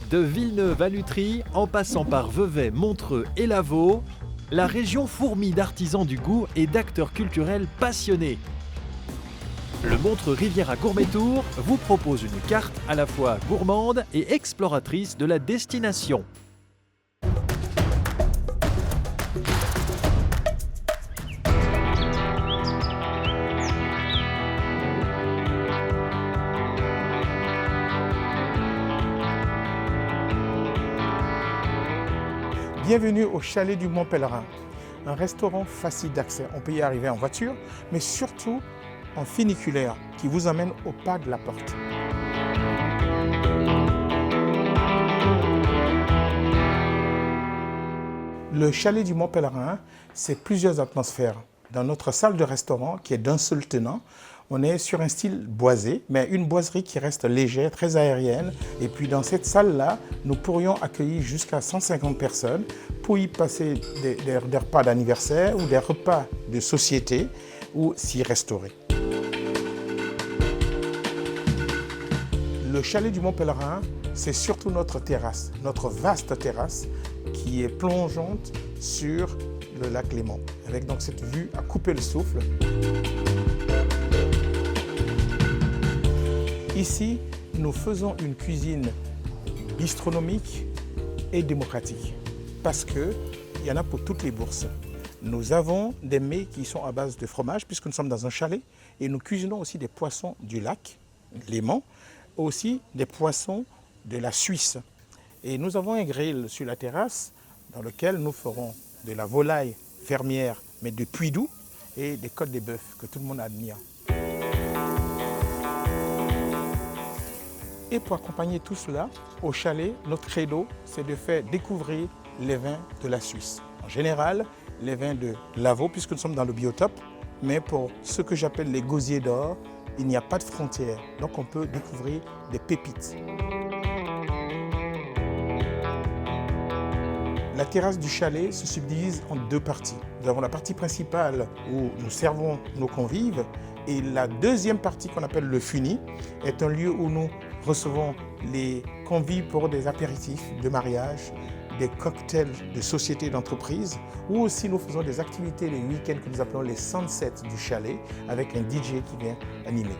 De Villeneuve à Lutry, en passant par Vevey, Montreux et Lavaux, la région fourmille d'artisans du goût et d'acteurs culturels passionnés. Le Montreux Riviera Gourmet Tour vous propose une carte à la fois gourmande et exploratrice de la destination. Bienvenue au Chalet du Mont Pèlerin, un restaurant facile d'accès. On peut y arriver en voiture, mais surtout en funiculaire qui vous emmène au pas de la porte. Le Chalet du Mont Pèlerin, c'est plusieurs atmosphères. Dans notre salle de restaurant, qui est d'un seul tenant, on est sur un style boisé, mais une boiserie qui reste légère, très aérienne. Et puis dans cette salle-là, nous pourrions accueillir jusqu'à 150 personnes pour y passer des repas d'anniversaire ou des repas de société ou s'y restaurer. Le Chalet du Mont Pèlerin, c'est surtout notre terrasse, notre vaste terrasse qui est plongeante sur le lac Léman, avec donc cette vue à couper le souffle. Ici, nous faisons une cuisine bistronomique et démocratique parce qu'il y en a pour toutes les bourses. Nous avons des mets qui sont à base de fromage puisque nous sommes dans un chalet et nous cuisinons aussi des poissons du lac Léman, aussi des poissons de la Suisse. Et nous avons un grill sur la terrasse dans lequel nous ferons de la volaille fermière mais de Puydou et des côtes de bœuf que tout le monde admire. Et pour accompagner tout cela, au chalet, notre credo, c'est de faire découvrir les vins de la Suisse. En général, les vins de Lavaux, puisque nous sommes dans le biotope, mais pour ce que j'appelle les gosiers d'or, il n'y a pas de frontières. Donc on peut découvrir des pépites. La terrasse du chalet se subdivise en deux parties. Nous avons la partie principale où nous servons nos convives et la deuxième partie qu'on appelle le funi est un lieu où nous recevons les convives pour des apéritifs de mariage, des cocktails de sociétés d'entreprise ou aussi nous faisons des activités les week-ends que nous appelons les sunsets du chalet avec un DJ qui vient animer.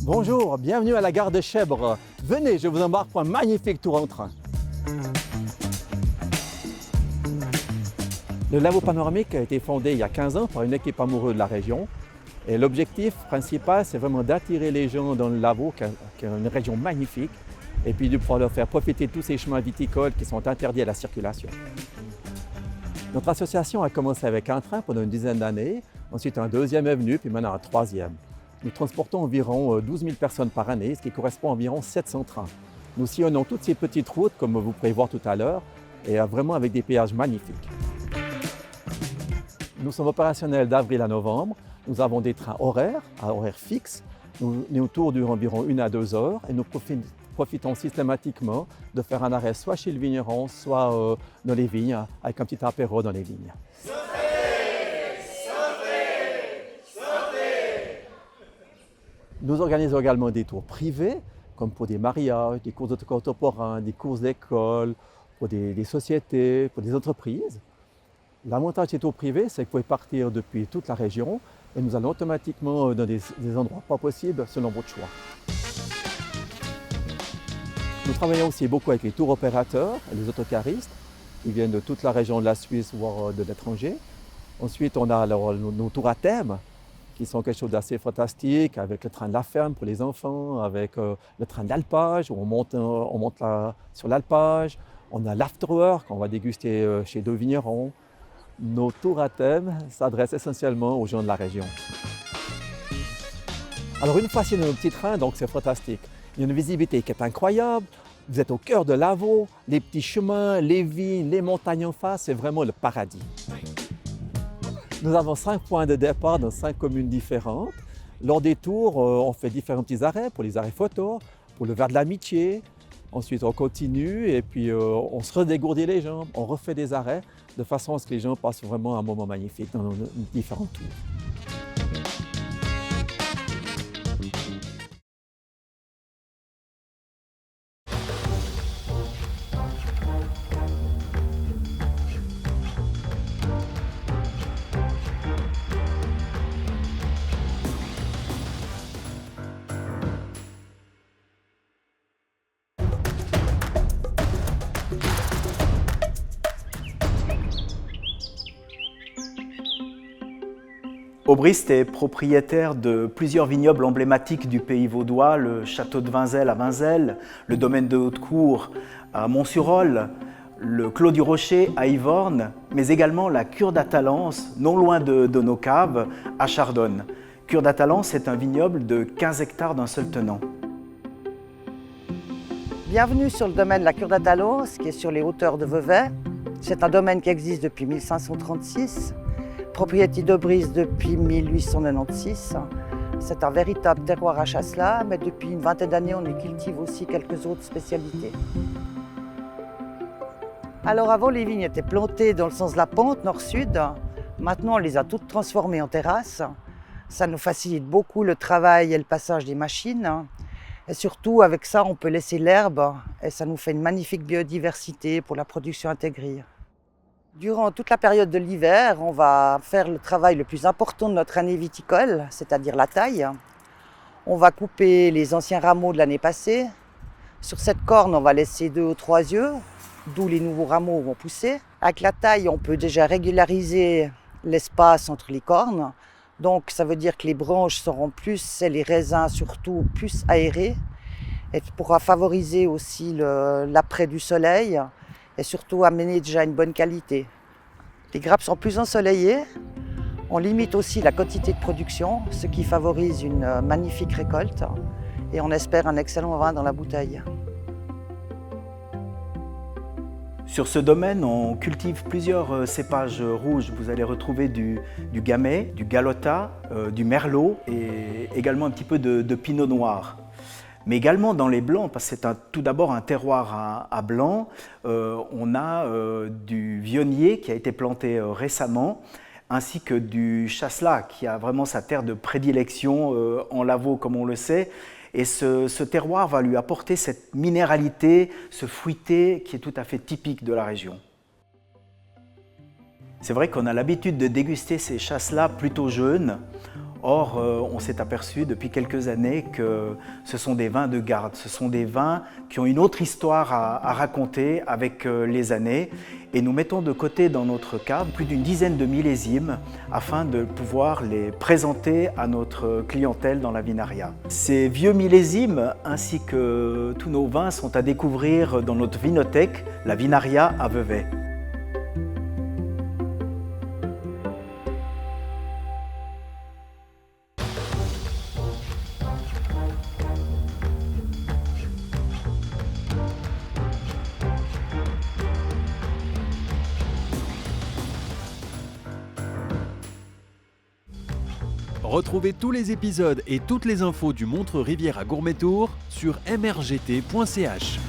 Bonjour, bienvenue à la gare de Chèvres. Venez, je vous embarque pour un magnifique tour en train. Le Lavaux Panoramique a été fondé il y a 15 ans par une équipe amoureuse de la région. Et l'objectif principal, c'est vraiment d'attirer les gens dans le Lavaux, qui est une région magnifique, et puis de pouvoir leur faire profiter de tous ces chemins viticoles qui sont interdits à la circulation. Notre association a commencé avec un train pendant une dizaine d'années, ensuite un deuxième est venu, puis maintenant un troisième. Nous transportons environ 12 000 personnes par année, ce qui correspond à environ 700 trains. Nous sillonnons toutes ces petites routes, comme vous pourrez voir tout à l'heure, et vraiment avec des péages magnifiques. Nous sommes opérationnels d'avril à novembre. Nous avons des trains horaires, à horaire fixe. Nous tournons durant environ 1 à 2 heures et nous profitons systématiquement de faire un arrêt soit chez le vigneron, soit dans les vignes, avec un petit apéro dans les vignes. Nous organisons également des tours privés, comme pour des mariages, des courses de contemporains, des courses d'école, pour des sociétés, pour des entreprises. L'avantage des tours privés, c'est que vous pouvez partir depuis toute la région et nous allons automatiquement dans des endroits pas possibles selon votre choix. Nous travaillons aussi beaucoup avec les tours opérateurs et les autocaristes. Ils viennent de toute la région de la Suisse, voire de l'étranger. Ensuite, on a alors nos tours à thème, qui sont quelque chose d'assez fantastique, avec le train de la ferme pour les enfants, avec le train d'alpage, où on monte sur l'alpage. On a l'afterwork, qu'on va déguster chez deux vignerons. Nos tours à thème s'adressent essentiellement aux gens de la région. Alors une fois sur nos petits trains, donc c'est fantastique. Il y a une visibilité qui est incroyable. Vous êtes au cœur de Lavaux, les petits chemins, les vignes, les montagnes en face, c'est vraiment le paradis. Nous avons 5 points de départ dans 5 communes différentes. Lors des tours, on fait différents petits arrêts pour les arrêts photos, pour le verre de l'amitié. Ensuite, on continue et puis on se redégourdit les jambes, on refait des arrêts de façon à ce que les gens passent vraiment un moment magnifique dans nos différents tours. Aubrist est propriétaire de plusieurs vignobles emblématiques du pays vaudois, le château de Vinzelles à Vinzelles, le domaine de Haute-Cour à Mont-sur-Olle, le Clos du Rocher à Yvorne, mais également la cure d'Attalance, non loin de nos caves, à Chardonne. Cure d'Attalance est un vignoble de 15 hectares d'un seul tenant. Bienvenue sur le domaine de la cure d'Attalance, qui est sur les hauteurs de Vevey. C'est un domaine qui existe depuis 1536. Propriété d'Aubrist depuis 1896. C'est un véritable terroir à chasselas, mais depuis une vingtaine d'années, on y cultive aussi quelques autres spécialités. Alors avant, les vignes étaient plantées dans le sens de la pente, nord-sud. Maintenant, on les a toutes transformées en terrasses. Ça nous facilite beaucoup le travail et le passage des machines. Et surtout, avec ça, on peut laisser l'herbe et ça nous fait une magnifique biodiversité pour la production intégrée. Durant toute la période de l'hiver, on va faire le travail le plus important de notre année viticole, c'est-à-dire la taille. On va couper les anciens rameaux de l'année passée. Sur cette corne, on va laisser 2 ou 3 yeux, d'où les nouveaux rameaux vont pousser. Avec la taille, on peut déjà régulariser l'espace entre les cornes. Donc ça veut dire que les branches seront plus, et les raisins surtout, plus aérés. Et pourra favoriser aussi l'apprait du soleil. Et surtout amener déjà une bonne qualité. Les grappes sont plus ensoleillées, on limite aussi la quantité de production, ce qui favorise une magnifique récolte et on espère un excellent vin dans la bouteille. Sur ce domaine, on cultive plusieurs cépages rouges. Vous allez retrouver du gamay, du galetas, du merlot et également un petit peu de pinot noir. Mais également dans les blancs, parce que c'est tout d'abord un terroir à blanc, on a du vionnier qui a été planté récemment, ainsi que du chasselas qui a vraiment sa terre de prédilection en Lavaux comme on le sait. Et ce terroir va lui apporter cette minéralité, ce fruité qui est tout à fait typique de la région. C'est vrai qu'on a l'habitude de déguster ces chasselas plutôt jeunes. Or, on s'est aperçu depuis quelques années que ce sont des vins de garde, ce sont des vins qui ont une autre histoire à raconter avec les années. Et nous mettons de côté dans notre cave plus d'une dizaine de millésimes afin de pouvoir les présenter à notre clientèle dans la vinaria. Ces vieux millésimes ainsi que tous nos vins sont à découvrir dans notre vinothèque, la Vinaria à Vevey. Retrouvez tous les épisodes et toutes les infos du Montreux Riviera Gourmet Tour sur mrgt.ch.